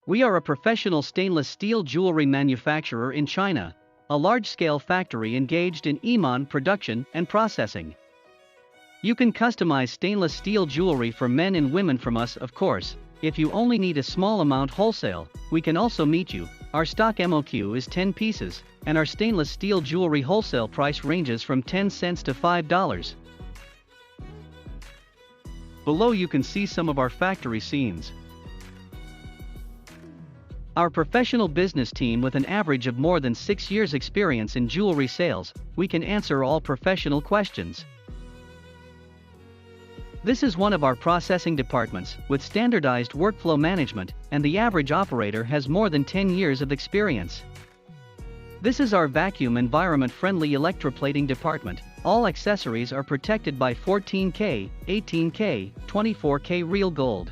We are a professional stainless steel jewelry manufacturer in China, a large-scale factory engaged in Iman production and processing. You can customize stainless steel jewelry for men and women from us, of course. If you only need a small amount wholesale, we can also meet you. Our stock MOQ is 10 pieces, and our stainless steel jewelry wholesale price ranges from 10 cents to $5. Below you can see some of our factory scenes. Our professional business team with an average of more than 6 years experience in jewelry sales, we can answer all professional questions. This is one of our processing departments with standardized workflow management, and the average operator has more than 10 years of experience. This is our vacuum environment-friendly electroplating department. All accessories are protected by 14K, 18K, 24K real gold.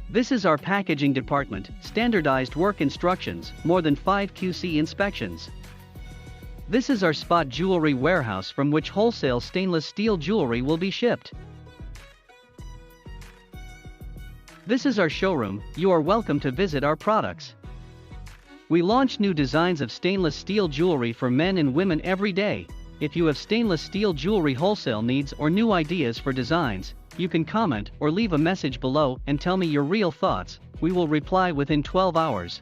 This is our packaging department, standardized work instructions, more than 5 QC inspections. This is our spot jewelry warehouse from which wholesale stainless steel jewelry will be shipped. This is our showroom. You are welcome to visit our products. We launch new designs of stainless steel jewelry for men and women every day. If you have stainless steel jewelry wholesale needs or new ideas for designs, you can comment or leave a message below and tell me your real thoughts. We will reply within 12 hours.